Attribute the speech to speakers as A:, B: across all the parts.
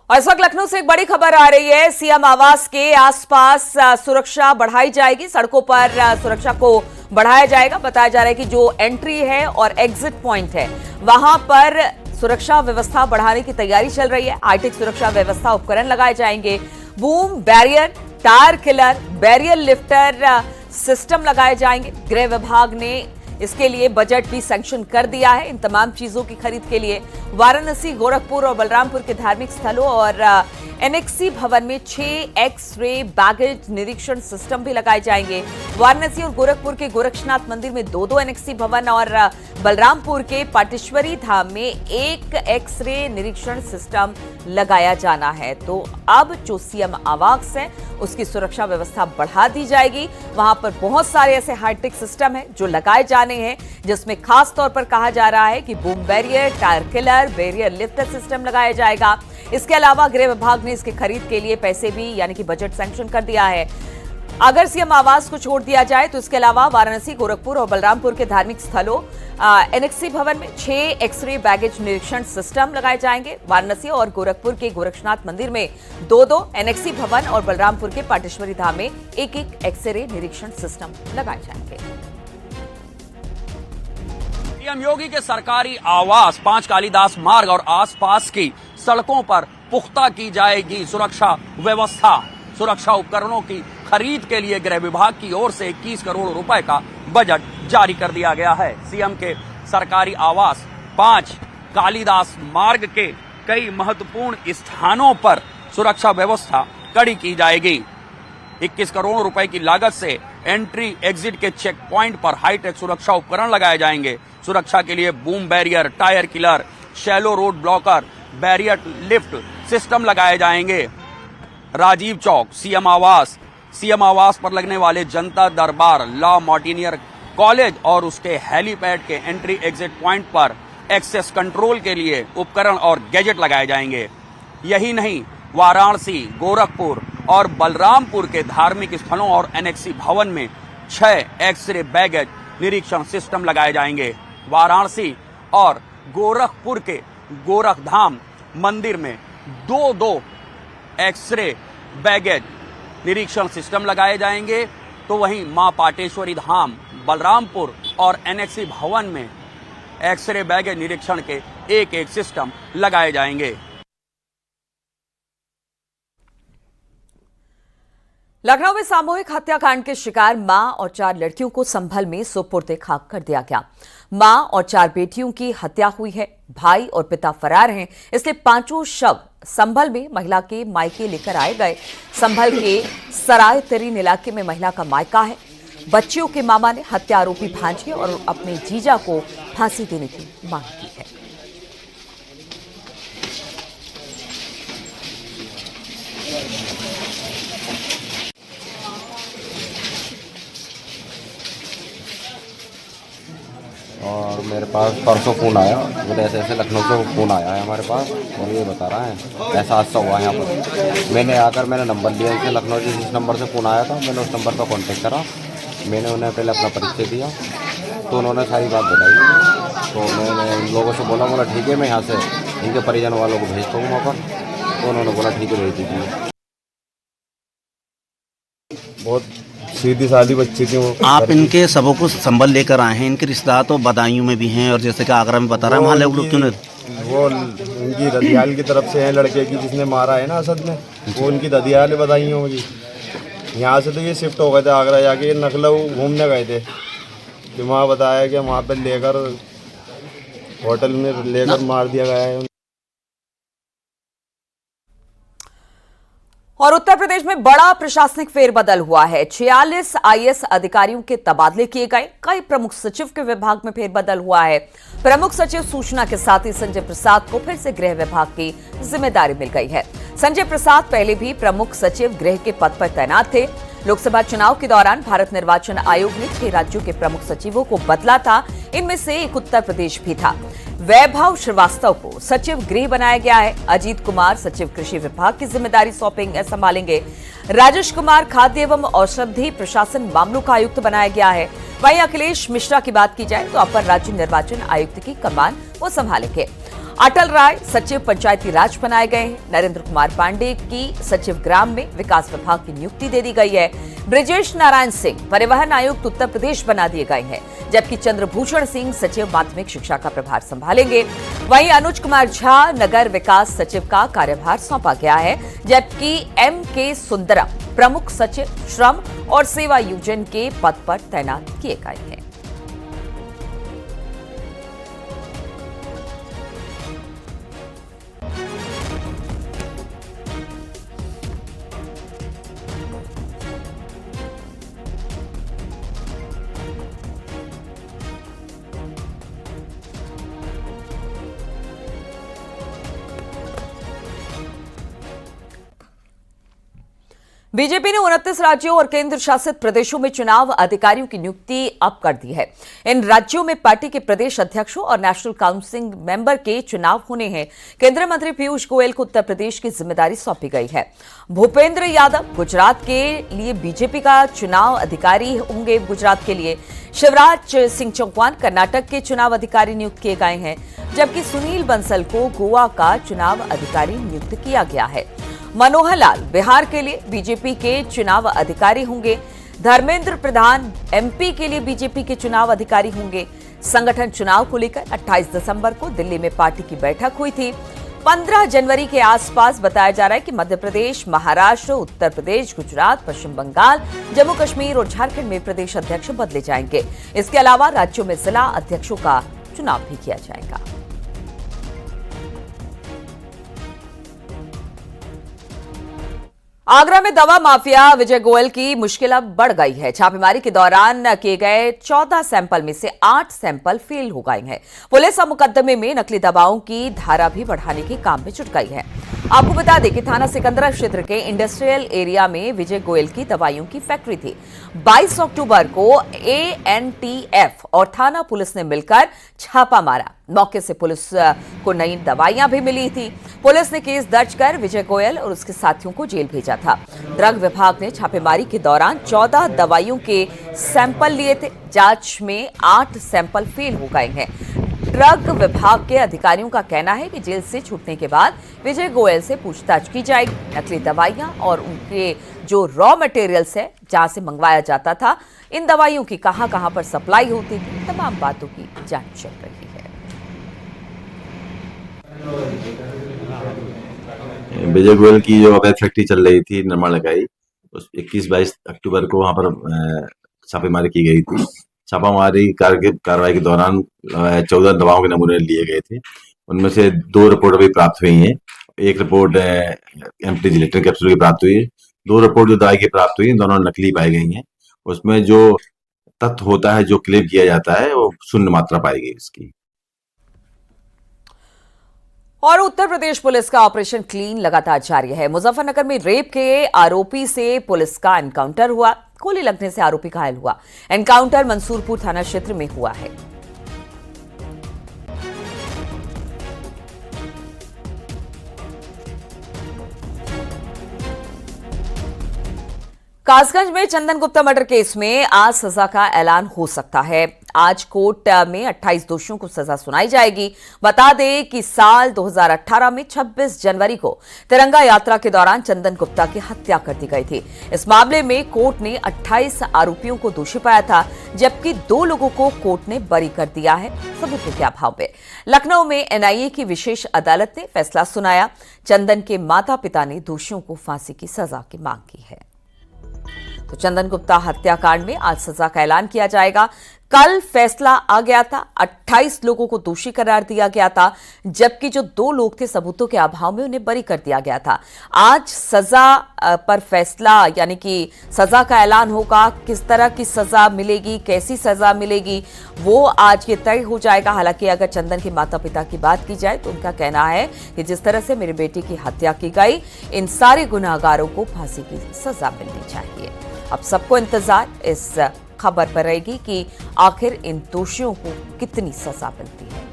A: और इस वक्त लखनऊ से एक बड़ी खबर आ रही है। सीएम आवास के आसपास सुरक्षा बढ़ाई जाएगी, सड़कों पर सुरक्षा को बढ़ाया जाएगा। बताया जा रहा है कि जो एंट्री है और एग्जिट पॉइंट है वहां पर सुरक्षा व्यवस्था बढ़ाने की तैयारी चल रही है। हाईटेक सुरक्षा व्यवस्था उपकरण लगाए जाएंगे, boom barrier, tyre killer, barrier lifter system लगाए जाएंगे। गृह विभाग ने इसके लिए बजट भी सैंक्शन कर दिया है। इन तमाम चीजों की खरीद के लिए वाराणसी, गोरखपुर और बलरामपुर के धार्मिक स्थलों और एनेक्सी भवन में 6 एक्स-रे बैगेज निरीक्षण सिस्टम भी लगाए जाएंगे। वाराणसी और गोरखपुर के गोरक्षनाथ मंदिर में 2 एनेक्सी भवन और बलरामपुर के पाटेश्वरी धाम में 1 एक्स-रे निरीक्षण सिस्टम लगाया जाना है। तो अब जो सीएम आवास है उसकी सुरक्षा व्यवस्था बढ़ा दी जाएगी। वहां पर बहुत सारे ऐसे हाईटेक सिस्टम है जो लगाए जाने हैं, जिसमें खास तौर पर कहा जा रहा है कि boom barrier, tyre killer, barrier lifter system लगाया जाएगा। इसके अलावा गृह विभाग ने इसके खरीद के लिए पैसे भी यानी कि बजट सैंक्शन कर दिया है। अगर सीएम आवास को छोड़ दिया जाए तो इसके अलावा वाराणसी, गोरखपुर और बलरामपुर के धार्मिक स्थलों एनेक्सी भवन में 6 एक्स-रे बैगेज निरीक्षण सिस्टम लगाए जाएंगे। वाराणसी और गोरखपुर के गोरक्षनाथ मंदिर में 2 एनेक्सी भवन और बलरामपुर के पाटेश्वरी धाम में 1 एक्स-रे निरीक्षण सिस्टम लगाए जाएंगे।
B: सीएम योगी के सरकारी आवास 5 कालीदास मार्ग और आसपास की सड़कों पर पुख्ता की जाएगी सुरक्षा व्यवस्था। सुरक्षा उपकरणों की खरीद के लिए गृह विभाग की ओर से 21 करोड़ रुपए का बजट जारी कर दिया गया है। सीएम के सरकारी आवास 5 कालीदास मार्ग के कई महत्वपूर्ण स्थानों पर सुरक्षा व्यवस्था कड़ी की जाएगी। 21 करोड़ रुपए की लागत से एंट्री एग्जिट के चेक पॉइंट पर हाईटेक सुरक्षा उपकरण लगाए जाएंगे। सुरक्षा के लिए boom barrier, tyre killer, shallow road blocker, barrier lift system लगाए जाएंगे। राजीव चौक, सीएम आवास पर लगने वाले जनता दरबार, लॉ मार्टिनियर कॉलेज और उसके हेलीपैड के एंट्री एग्जिट पॉइंट पर एक्सेस कंट्रोल के लिए उपकरण और गैजेट लगाए जाएंगे। यही नहीं, वाराणसी, गोरखपुर और बलरामपुर के धार्मिक स्थलों और एनेक्सी भवन में 6 एक्स-रे बैगेज निरीक्षण सिस्टम लगाए जाएंगे। वाराणसी और गोरखपुर के गोरखधाम मंदिर में 2 एक्स-रे बैगेज निरीक्षण सिस्टम लगाए जाएंगे। तो वहीं मां पाटेश्वरी धाम, बलरामपुर और एनेक्सी भवन में एक्स-रे बैगेज निरीक्षण के 1 सिस्टम लगाए जाएंगे।
A: लखनऊ में सामूहिक हत्याकांड के शिकार मां और 4 लड़कियों को संभल में सुपुर्द खाक कर दिया गया। मां और 4 बेटियों की हत्या हुई है। भाई और पिता फरार हैं, इसलिए 5 शव संभल में महिला के मायके लेकर आए गए। संभल के सराय तरीन इलाके में महिला का मायका है। बच्चियों के मामा ने हत्या आरोपी भांजे और अपने जीजा को फांसी देने की मांग की है।
C: और मेरे पास परसों फ़ोन आया, बोले ऐसे लखनऊ से फ़ोन आया है हमारे पास और ये बता रहा है ऐसा हादसा हुआ है यहाँ पर। मैंने नंबर लिया इनसे, लखनऊ से जिस नंबर से फ़ोन आया था मैंने उस नंबर पर कांटेक्ट करा। मैंने उन्हें पहले अपना परिचय दिया तो उन्होंने सारी बात बताई। तो मैंने उन लोगों से बोला ठीक है, मैं यहाँ से इनके परिजन वालों को भेजता हूँ वहाँ पर। तो उन्होंने बोला ठीक है, भेज दीजिए।
D: बहुत सीधी सादी बच्ची थी वो।
E: आप इनके सबों को संभल लेकर आए हैं। इनके रिश्तेदार तो बदायूं में भी हैं और जैसे कि आगरा में बता रहा है, वहाँ लोग क्यों नहीं?
D: वो उनकी ददियाल की तरफ से है, लड़के की जिसने मारा है ना असद में, वो उनकी ददियाल बदायूं होगी। यहाँ से तो ये शिफ्ट हो गए थे आगरा जाके, लखनऊ घूमने गए थे। तो वहाँ बताया कि वहाँ पर लेकर होटल में लेकर मार दिया गया है।
A: और उत्तर प्रदेश में बड़ा प्रशासनिक फेरबदल हुआ है। 46 आईएएस अधिकारियों के तबादले किए गए। कई प्रमुख सचिव के विभाग में फेरबदल हुआ है। प्रमुख सचिव सूचना के साथ ही संजय प्रसाद को फिर से गृह विभाग की जिम्मेदारी मिल गई है। संजय प्रसाद पहले भी प्रमुख सचिव गृह के पद पर तैनात थे। लोकसभा चुनाव के दौरान भारत निर्वाचन आयोग ने 6 राज्यों के प्रमुख सचिवों को बदला था। इनमें से एक उत्तर प्रदेश भी था। वैभव श्रीवास्तव को सचिव गृह बनाया गया है। अजीत कुमार सचिव कृषि विभाग की जिम्मेदारी संभालेंगे। राजेश कुमार खाद्य एवं औषधि प्रशासन मामलों का आयुक्त बनाया गया है। वहीं अखिलेश मिश्रा की बात की जाए तो अपर राज्य निर्वाचन आयुक्त की कमान वो संभालेंगे। अटल राय सचिव पंचायती राज बनाए गए हैं। नरेंद्र कुमार पांडे की सचिव ग्राम में विकास विभाग की नियुक्ति दे दी गई है। ब्रिजेश नारायण सिंह परिवहन आयुक्त उत्तर प्रदेश बना दिए गए हैं, जबकि चंद्रभूषण सिंह सचिव माध्यमिक शिक्षा का प्रभार संभालेंगे। वहीं अनुज कुमार झा नगर विकास सचिव का कार्यभार सौंपा गया है, जबकि M.K. सुंदरम प्रमुख सचिव श्रम और सेवा योजन के पद पर तैनात किए गए हैं। बीजेपी ने 29 राज्यों और केंद्र शासित प्रदेशों में चुनाव अधिकारियों की नियुक्ति अब कर दी है। इन राज्यों में पार्टी के प्रदेश अध्यक्षों और नेशनल काउंसिल मेंबर के चुनाव होने हैं। केंद्रीय मंत्री पीयूष गोयल को उत्तर प्रदेश की जिम्मेदारी सौंपी गई है। भूपेंद्र यादव गुजरात के लिए बीजेपी का चुनाव अधिकारी होंगे। गुजरात के लिए शिवराज सिंह चौहान कर्नाटक के चुनाव अधिकारी नियुक्त किए गए हैं, जबकि सुनील बंसल को गोवा का चुनाव अधिकारी नियुक्त किया गया है। मनोहर लाल बिहार के लिए बीजेपी के चुनाव अधिकारी होंगे। धर्मेंद्र प्रधान MP के लिए बीजेपी के चुनाव अधिकारी होंगे। संगठन चुनाव को लेकर 28 दिसंबर को दिल्ली में पार्टी की बैठक हुई थी। 15 जनवरी के आसपास बताया जा रहा है कि मध्य प्रदेश, महाराष्ट्र, उत्तर प्रदेश, गुजरात, पश्चिम बंगाल, जम्मू कश्मीर और झारखंड में प्रदेश अध्यक्ष बदले जाएंगे। इसके अलावा राज्यों में जिला अध्यक्षों का चुनाव भी किया जाएगा। आगरा में दवा माफिया विजय गोयल की मुश्किल अब बढ़ गई है। छापेमारी के दौरान किए गए 14 सैंपल में से 8 सैंपल फेल हो गए हैं। पुलिस अब मुकदमे में नकली दवाओं की धारा भी बढ़ाने के काम में जुट गई है। आपको बता दें कि थाना सिकंदरा क्षेत्र के इंडस्ट्रियल एरिया में विजय गोयल की दवाइयों की फैक्ट्री थी। 22 अक्टूबर को ANTF और थाना पुलिस ने मिलकर छापा मारा। मौके से पुलिस को नई दवाइयां भी मिली थी। पुलिस ने केस दर्ज कर विजय गोयल और उसके साथियों को जेल भेजा था। ड्रग विभाग ने छापेमारी के दौरान 14 दवाइयों के सैंपल लिए थे। जांच में 8 सैंपल फेल हो गए हैं। ड्रग विभाग के अधिकारियों का कहना है कि जेल से छूटने के बाद विजय गोयल से पूछताछ की जाएगी। नकली दवाइयां और उनके जो रॉ मटेरियल्स है, जहां से मंगवाया जाता था, इन दवाइयों की कहां पर सप्लाई होती थी, तमाम बातों की जांच चल रही है।
F: विजय गोयल की जो अवैध फैक्ट्री चल रही थी निर्माण लगाई, उस 21-22 अक्टूबर को वहां पर छापेमारी की गई थी। छापामारी कार्रवाई के दौरान 14 दवाओं के नमूने लिए गए थे। उनमें से 2 रिपोर्ट अभी प्राप्त हुई हैं। एक रिपोर्ट एम्प्टी जिलेटिन कैप्सूल की प्राप्त हुई है। 2 रिपोर्ट जो दवाई की प्राप्त हुई, दोनों नकली पाई गई हैं। उसमें जो तथ्य होता है, जो क्लेम किया जाता है, वो शून्य मात्रा पाई गई इसकी।
A: और उत्तर प्रदेश पुलिस का ऑपरेशन क्लीन लगातार जारी है। मुजफ्फरनगर में रेप के आरोपी से पुलिस का एनकाउंटर हुआ। गोली लगने से आरोपी घायल हुआ। एनकाउंटर मंसूरपुर थाना क्षेत्र में हुआ है। कासगंज में चंदन गुप्ता मर्डर केस में आज सजा का ऐलान हो सकता है। आज कोर्ट में 28 दोषियों को सजा सुनाई जाएगी। बता दें कि साल 2018 में 26 जनवरी को तिरंगा यात्रा के दौरान चंदन गुप्ता की हत्या कर दी गई थी। इस मामले में कोर्ट ने 28 आरोपियों को दोषी पाया था, जबकि 2 लोगों को कोर्ट ने बरी कर दिया है सबूतों के अभाव में। लखनऊ में NIA की विशेष अदालत ने फैसला सुनाया। चंदन के माता पिता ने दोषियों को फांसी की सजा की मांग की है। तो चंदन गुप्ता हत्याकांड में आज सजा का ऐलान किया जाएगा। कल फैसला आ गया था, 28 लोगों को दोषी करार दिया गया था, जबकि जो 2 लोग थे सबूतों के अभाव में उन्हें बरी कर दिया गया था। आज सजा पर फैसला, यानी कि सजा का ऐलान होगा। किस तरह की सजा मिलेगी, कैसी सजा मिलेगी, वो आज ये तय हो जाएगा। हालांकि अगर चंदन के माता पिता की बात की जाए तो उनका कहना है कि जिस तरह से मेरे बेटे की हत्या की गई, इन सारे गुनाहगारों को फांसी की सजा मिलनी चाहिए। अब सबको इंतजार इस खबर पर रहेगी कि आखिर इन दोषियों को कितनी सजा मिलती है।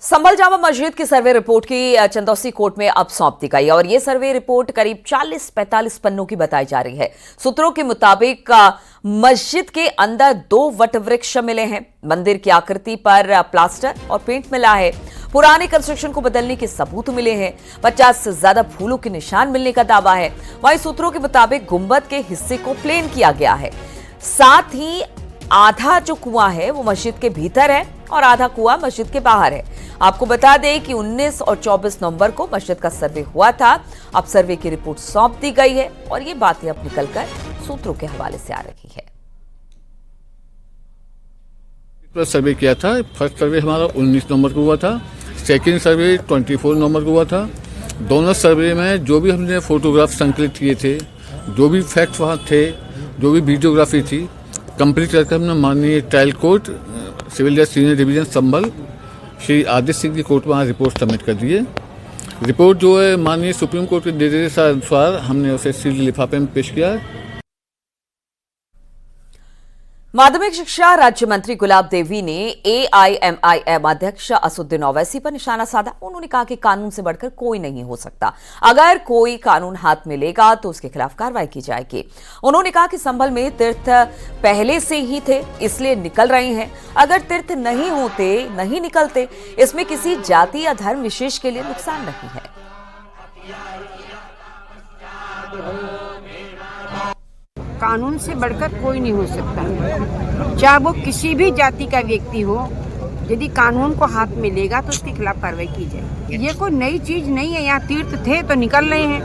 A: संभल जामा मस्जिद की सर्वे रिपोर्ट की चंदौसी कोर्ट में अब सौंप दी गई और ये सर्वे रिपोर्ट करीब 40-45 पन्नों की बताई जा रही है। सूत्रों के मुताबिक मस्जिद के अंदर 2 वट वृक्ष मिले हैं, मंदिर की आकृति पर प्लास्टर और पेंट मिला है, पुराने कंस्ट्रक्शन को बदलने के सबूत मिले हैं, 50 से ज्यादा फूलों के निशान मिलने का दावा है। वहीं सूत्रों के मुताबिक गुंबद के हिस्से को प्लेन किया गया है, साथ ही आधा जो कुआं है वो मस्जिद के भीतर है और आधा कुआं मस्जिद के बाहर है। आपको बता दें कि 19 और 24 नवंबर को मस्जिद का सर्वे हुआ था। अब सर्वे की रिपोर्ट सौंप दी गई है और ये बातें अब निकलकर सूत्रों के हवाले से आ रही है।
G: सर्वे किया था। फर्स्ट सर्वे हमारा 19 नवंबर को हुआ था, सेकंड सर्वे 24 नवंबर को हुआ था। दोनों सर्वे में जो भी हमने फोटोग्राफ संकलित किए थे, जो भी फैक्ट वहाँ थे, जो भी वीडियोग्राफी थी, कंप्लीट करके हमने माननीय ट्रायल कोर्ट सिविल जज सीनियर डिवीजन संभल श्री आदित्य सिंह की कोर्ट में आज रिपोर्ट सबमिट कर दी है। रिपोर्ट जो है माननीय सुप्रीम कोर्ट के निर्देश अनुसार हमने उसे सील लिफाफे में पेश किया है।
A: माध्यमिक शिक्षा राज्य मंत्री गुलाब देवी ने AIMIM अध्यक्ष असदुद्दीन ओवैसी पर निशाना साधा। उन्होंने कहा कि कानून से बढ़कर कोई नहीं हो सकता, अगर कोई कानून हाथ में लेगा तो उसके खिलाफ कार्रवाई की जाएगी। उन्होंने कहा कि संभल में तीर्थ पहले से ही थे, इसलिए निकल रहे हैं। अगर तीर्थ नहीं होते, नहीं निकलते, इसमें किसी जाति या धर्म विशेष के लिए नुकसान नहीं है।
H: कानून से बढ़कर कोई नहीं हो सकता, चाहे वो किसी भी जाति का व्यक्ति हो। यदि कानून को हाथ में लेगा तो उसके खिलाफ कार्रवाई की जाए। ये कोई नई चीज नहीं है। यहाँ तीर्थ थे तो निकल रहे हैं,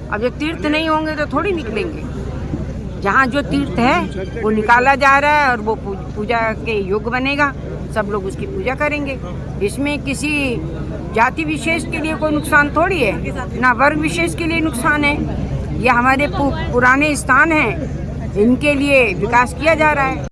H: अब जब तीर्थ नहीं होंगे तो थोड़ी निकलेंगे। जहाँ जो तीर्थ है वो निकाला जा रहा है और वो पूजा के योग्य बनेगा, सब लोग उसकी पूजा करेंगे। इसमें किसी जाति विशेष के लिए कोई नुकसान थोड़ी है, ना वर्ग विशेष के लिए नुकसान है। ये हमारे पुराने स्थान हैं, इनके लिए विकास किया जा रहा है।